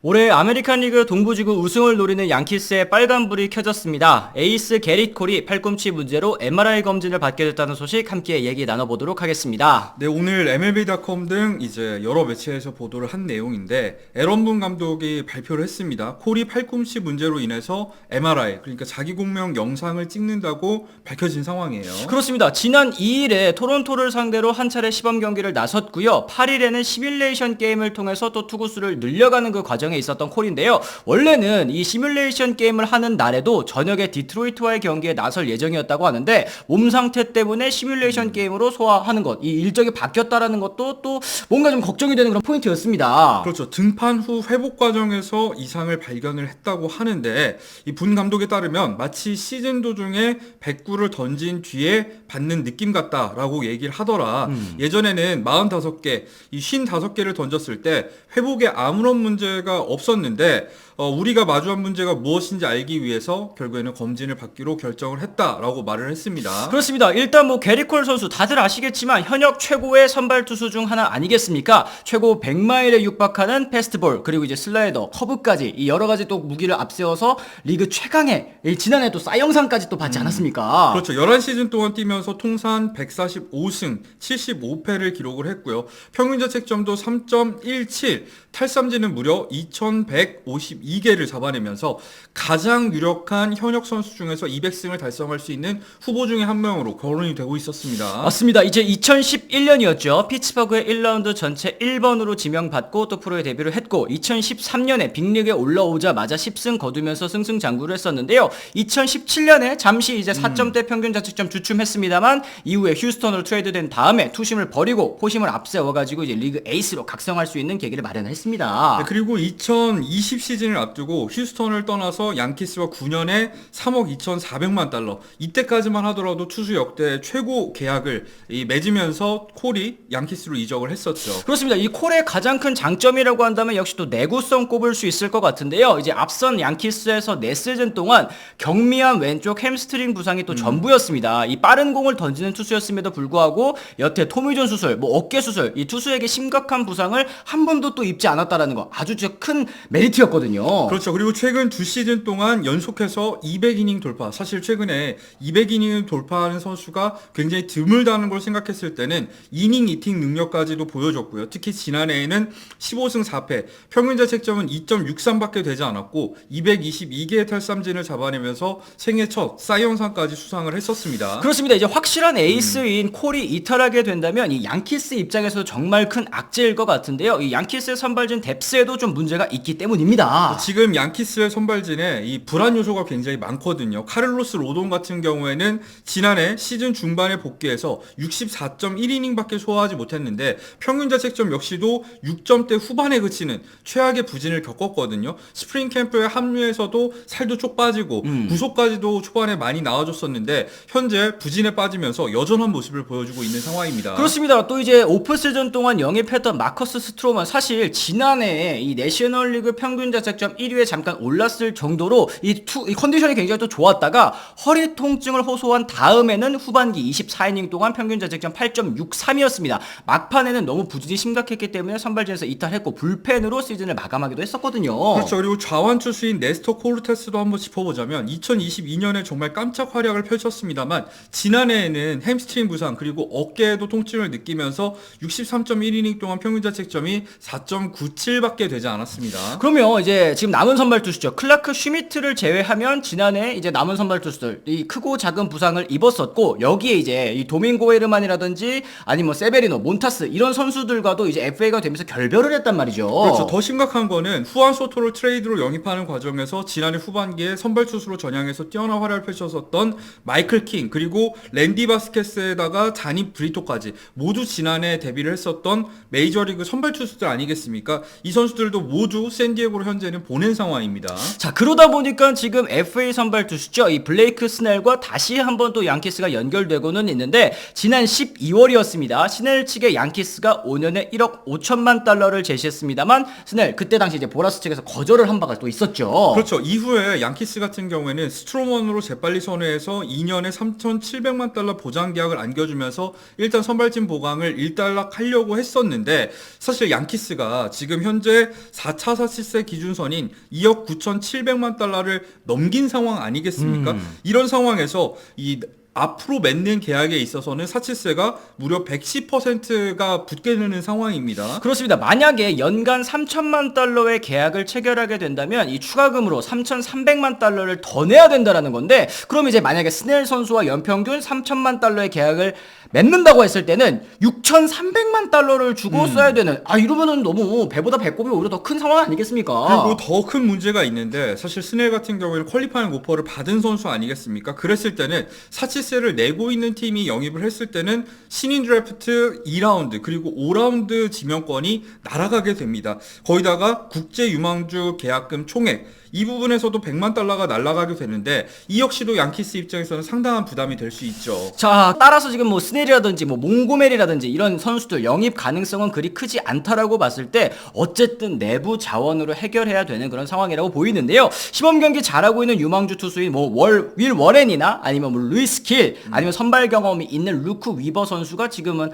올해 아메리칸 리그 동부지구 우승을 노리는 양키스의 빨간불이 켜졌습니다. 에이스 게릿 콜이 팔꿈치 문제로 MRI 검진을 받게 됐다는 소식 함께 얘기 나눠보도록 하겠습니다. 네, 오늘 MLB.com 등 이제 여러 매체에서 보도를 한 내용인데 에런 분 감독이 발표를 했습니다. 콜이 팔꿈치 문제로 인해서 MRI, 그러니까 자기 공명 영상을 찍는다고 밝혀진 상황이에요. 그렇습니다. 지난 2일에 토론토를 상대로 한 차례 시범 경기를 나섰고요. 8일에는 시뮬레이션 게임을 통해서 또 투구수를 늘려가는 그 과정에 있었던 콜인데요. 원래는 이 시뮬레이션 게임을 하는 날에도 저녁에 디트로이트와의 경기에 나설 예정이었다고 하는데 몸 상태 때문에 시뮬레이션 게임으로 소화하는 것, 이 일정이 바뀌었다라는 것도 또 뭔가 좀 걱정이 되는 그런 포인트였습니다. 그렇죠. 등판 후 회복 과정에서 이상을 발견을 했다고 하는데 이 분 감독에 따르면 마치 시즌 도중에 100구를 던진 뒤에 받는 느낌 같다라고 얘기를 하더라. 예전에는 45개, 이 55개를 던졌을 때 회복에 아무런 문제가 없었는데 우리가 마주한 문제가 무엇인지 알기 위해서 결국에는 검진을 받기로 결정을 했다라고 말을 했습니다. 그렇습니다. 일단 뭐 게릿 콜 선수 다들 아시겠지만 현역 최고의 선발 투수 중 하나 아니겠습니까? 최고 100마일에 육박하는 패스트볼 그리고 이제 슬라이더, 커브까지 이 여러 가지 또 무기를 앞세워서 리그 최강의 지난해 또 싸이 영상까지 또 받지 않았습니까? 그렇죠. 11시즌 동안 뛰면서 통산 145승 75패를 기록을 했고요. 평균 자책점도 3.17, 탈삼진은 무려 2152개를 잡아내면서 가장 유력한 현역 선수 중에서 200승을 달성할 수 있는 후보 중에 한 명으로 거론이 되고 있었습니다. 맞습니다. 이제 2011년이었죠. 피츠버그의 1라운드 전체 1번으로 지명받고 또 프로에 데뷔를 했고 2013년에 빅리그에 올라오자마자 10승 거두면서 승승장구를 했었는데요. 2017년에 잠시 이제 4점대 평균 자책점 주춤했습니다만 이후에 휴스턴으로 트레이드된 다음에 투심을 버리고 포심을 앞세워가지고 이제 리그 에이스로 각성할 수 있는 계기를 마련했습니다. 네, 그리고 2020 시즌을 앞두고 휴스턴을 떠나서 양키스와 9년에 3억 2,400만 달러 이때까지만 하더라도 투수 역대 최고 계약을 맺으면서 콜이 양키스로 이적을 했었죠. 그렇습니다. 이 콜의 가장 큰 장점이라고 한다면 역시 또 내구성 꼽을 수 있을 것 같은데요. 이제 앞선 양키스에서 4시즌 동안 경미한 왼쪽 햄스트링 부상이 또 전부였습니다. 이 빠른 공을 던지는 투수였음에도 불구하고 여태 토미존 수술, 뭐 어깨 수술, 이 투수에게 심각한 부상을 한 번도 또 입지 않았다라는 거 아주 큰 메리트였거든요. 그렇죠. 그리고 최근 2시즌 동안 연속해서 200이닝 돌파. 사실 최근에 200이닝을 돌파하는 선수가 굉장히 드물다는 걸 생각했을 때는 이닝 이팅 능력까지도 보여줬고요. 특히 지난해에는 15승 4패, 평균 자책점은 2.63밖에 되지 않았고 222개의 탈삼진을 잡아내면서 생애 첫 싸이 영상까지 수상을 했었습니다. 그렇습니다. 이제 확실한 에이스인 콜이 이탈하게 된다면 이 양키스 입장에서도 정말 큰 악재일 것 같은데요. 이 양키스의 선발진 뎁스에도 좀 문제가 있기 때문입니다. 지금 양키스의 선발진에 이 불안 요소가 굉장히 많거든요. 카를로스 로돈 같은 경우에는 지난해 시즌 중반에 복귀해서 64.1이닝밖에 소화하지 못했는데 평균 자책점 역시도 6점대 후반에 그치는 최악의 부진을 겪었거든요. 스프링 캠프에 합류해서도 살도 쪽 빠지고 구속까지도 초반에 많이 나와줬었는데 현재 부진에 빠지면서 여전한 모습을 보여주고 있는 상황입니다. 그렇습니다. 또 이제 오프 시즌 동안 영입했던 마커스 스트로만 사실 지난해 이 내셔널리그 평균 자책점 1위에 잠깐 올랐을 정도로 이 컨디션이 굉장히 또 좋았다가 허리 통증을 호소한 다음에는 후반기 24이닝 동안 평균 자책점 8.63이었습니다. 막판에는 너무 부진이 심각했기 때문에 선발진에서 이탈했고 불펜으로 시즌을 마감하기도 했었거든요. 그렇죠. 그리고 좌완 투수인 네스터 코르테스도 한번 짚어보자면 2022년에 정말 깜짝 활약을 펼쳤습니다만 지난해에는 햄스트링 부상 그리고 어깨에도 통증을 느끼면서 63.1이닝 동안 평균 자책점이 4.97밖에 되지 않았습니다. 그러면 이제 지금 남은 선발 투수죠. 클라크 슈미트를 제외하면 지난해 이제 남은 선발 투수들 이 크고 작은 부상을 입었었고 여기에 이제 이 도밍고 헤르만이라든지 아니면 뭐 세베리노, 몬타스 이런 선수들과도 이제 FA가 되면서 결별을 했단 말이죠. 그렇죠. 더 심각한 거는 후안 소토를 트레이드로 영입하는 과정에서 지난해 후반기에 선발 투수로 전향해서 뛰어난 활약을 펼쳤었던 마이클 킹 그리고 랜디 바스케스에다가 자니 브리토까지 모두 지난해 데뷔를 했었던 메이저리그 선발 투수들 아니겠습니까? 이 선수들도 모두 모두 샌디에고로 현재는 보낸 상황입니다. 자, 그러다 보니까 지금 FA 선발 투수죠. 이 블레이크 스넬과 다시 한번 또 양키스가 연결되고는 있는데 지난 12월이었습니다. 스넬 측의 양키스가 5년에 1억 5천만 달러를 제시했습니다만 스넬 그때 당시 이제 보라스 측에서 거절을 한 바가 또 있었죠. 그렇죠. 이후에 양키스 같은 경우에는 스트로먼으로 재빨리 선회해서 2년에 3,700만 달러 보장 계약을 안겨주면서 일단 선발진 보강을 일단락하려고 했었는데 사실 양키스가 지금 현재 4차 사치세 기준선인 2억 9,700만 달러를 넘긴 상황 아니겠습니까? 이런 상황에서 이 앞으로 맺는 계약에 있어서는 사치세가 무려 110%가 붙게 되는 상황입니다. 그렇습니다. 만약에 연간 3천만 달러의 계약을 체결하게 된다면 이 추가금으로 3,300만 달러를 더 내야 된다라는 건데 그럼 이제 만약에 스넬 선수와 연평균 3천만 달러의 계약을 맺는다고 했을 때는 6,300만 달러를 주고 써야 되는 이러면은 너무 배보다 배꼽이 오히려 더 큰 상황 아니겠습니까? 그리고 더 큰 문제가 있는데 사실 스넬 같은 경우에는 퀄리파잉 오퍼를 받은 선수 아니겠습니까? 그랬을 때는 사치세를 내고 있는 팀이 영입을 했을 때는 신인 드래프트 2라운드 그리고 5라운드 지명권이 날아가게 됩니다. 거기다가 국제 유망주 계약금 총액 이 부분에서도 100만 달러가 날아가게 되는데 이 역시도 양키스 입장에서는 상당한 부담이 될 수 있죠. 자, 따라서 지금 뭐 스넬이라든지 뭐 몽고메리라든지 이런 선수들 영입 가능성은 그리 크지 않다라고 봤을 때 어쨌든 내부 자원으로 해결해야 되는 그런 상황이라고 보이는데요. 시범 경기 잘하고 있는 유망주 투수인 뭐 윌 워렌이나 아니면 뭐 루이스 킬 아니면 선발 경험이 있는 루크 위버 선수가 지금은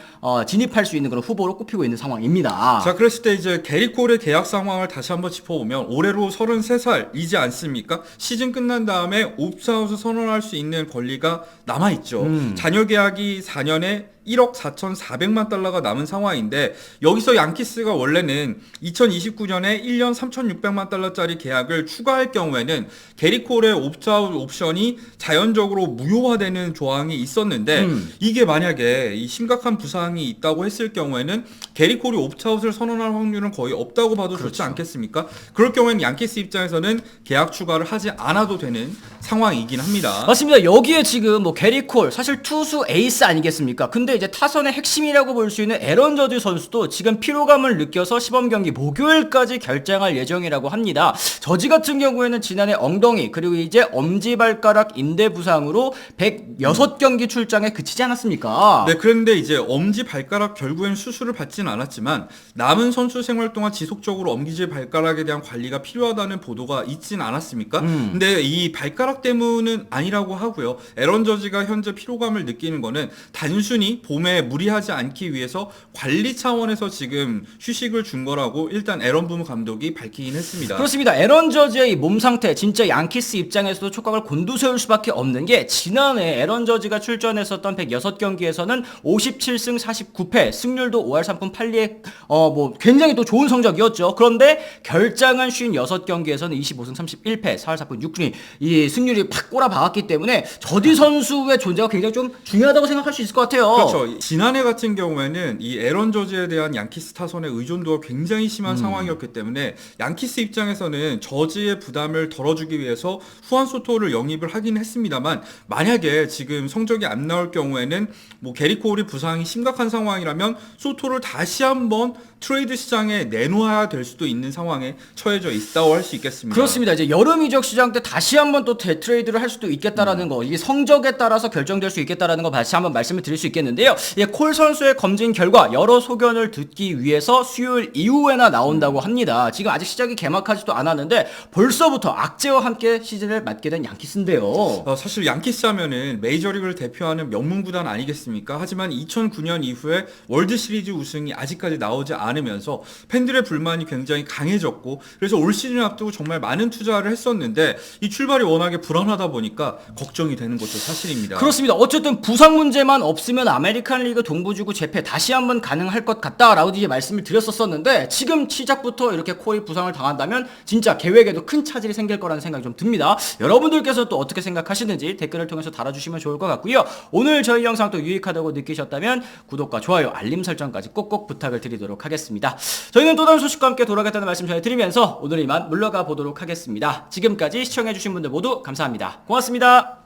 진입할 수 있는 그런 후보로 꼽히고 있는 상황입니다. 자, 그랬을 때 이제 게리 콜의 계약 상황을 다시 한번 짚어보면 올해로 33살 이지 않습니까? 시즌 끝난 다음에 옵트아웃을 선언할 수 있는 권리가 남아있죠. 잔여 계약이 4년에 1억 4,400만 달러가 남은 상황인데 여기서 양키스가 원래는 2029년에 1년 3,600만 달러짜리 계약을 추가할 경우에는 게리 콜의 옵트아웃 옵션이 자연적으로 무효화되는 조항이 있었는데 이게 만약에 이 심각한 부상이 있다고 했을 경우에는 게리 콜이 옵트아웃을 선언할 확률은 거의 없다고 봐도 좋지 않겠습니까? 그럴 경우에는 양키스 입장에서는 계약 추가를 하지 않아도 되는 상황이긴 합니다. 맞습니다. 여기에 지금 뭐 게리 콜 사실 투수 에이스 아니겠습니까? 근데 이제 타선의 핵심이라고 볼 수 있는 에런 저지 선수도 지금 피로감을 느껴서 시범 경기 목요일까지 결장할 예정이라고 합니다. 저지 같은 경우에는 지난해 엉덩이 그리고 이제 엄지발가락 인대 부상으로 106경기 출장에 그치지 않았습니까? 네, 그런데 이제 엄지발가락 결국엔 수술을 받지는 않았지만 남은 선수 생활 동안 지속적으로 엄지발가락에 대한 관리가 필요하다는 보도가 있진 않았습니까? 근데 이 발가락 때문은 아니라고 하고요. 에런 저지가 현재 피로감을 느끼는 거는 단순히 봄에 무리하지 않기 위해서 관리 차원에서 지금 휴식을 준 거라고 일단 에런 부무 감독이 밝히긴 했습니다. 그렇습니다. 에런 저지의 이 몸 상태 진짜 양키스 입장에서도 촉각을 곤두세울 수밖에 없는 게 지난해 에런 저지가 출전했었던 106경기에서는 57승 49패 승률도 5할 3푼 8리에 뭐 굉장히 또 좋은 성적이었죠. 그런데 결장한 56경기에서는 25승 31패 4할 4푼 6리 이 승률이 팍 꼬라박았기 때문에 저지 선수의 존재가 굉장히 좀 중요하다고 생각할 수 있을 것 같아요. 그렇죠. 지난해 같은 경우에는 이 에런 저지에 대한 양키스 타선의 의존도가 굉장히 심한 상황이었기 때문에 양키스 입장에서는 저지의 부담을 덜어주기 위해서 후안 소토를 영입을 하긴 했습니다만 만약에 지금 성적이 안 나올 경우에는 뭐 게리 콜이 부상이 심각한 상황이라면 소토를 다시 한번 트레이드 시장에 내놓아야 될 수도 있는 상황에 처해져 있다고 할 수 있겠습니다. 그렇습니다. 이제 여름 이적 시장 때 다시 한번 또 대트레이드를 할 수도 있겠다라는 거, 이게 성적에 따라서 결정될 수 있겠다라는 거 다시 한번 말씀을 드릴 수 있겠는데요. 예, 콜 선수의 검진 결과 여러 소견을 듣기 위해서 수요일 이후에나 나온다고 합니다. 지금 아직 시작이 개막하지도 않았는데 벌써부터 악재와 함께 시즌을 맞게 된 양키스인데요. 사실 양키스 하면은 메이저리그를 대표하는 명문 구단 아니겠습니까? 하지만 2009년 이후에 월드 시리즈 우승이 아직까지 나오지 않으면서 팬들의 불만이 굉장히 강해졌고 그래서 올 시즌 앞두고 정말 많은 투자를 했었는데 이 출발이 워낙에 불안하다 보니까 걱정이 되는 것도 사실입니다. 그렇습니다. 어쨌든 부상 문제만 없으면 아메리칸 리그 동부지구 재패 다시 한번 가능할 것 같다라고 이제 말씀을 드렸었는데 지금 시작부터 이렇게 콜이 부상을 당한다면 진짜 계획에도 큰 차질이 생길 거라는 생각이 좀 듭니다. 여러분들께서 또 어떻게 생각하시는지 댓글을 통해서 달아주시면 좋을 것 같고요. 오늘 저희 영상 또 유익하다고 느끼셨다면 구독과 좋아요, 알림 설정까지 꼭꼭 부탁을 드리도록 하겠습니다. 저희는 또 다른 소식과 함께 돌아가겠다는 말씀 전해드리면서 오늘 이만 물러가 보도록 하겠습니다. 지금까지 시청해주신 분들 모두 감사합니다. 고맙습니다.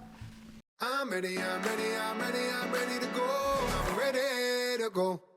I'm ready to go. I'm ready to go.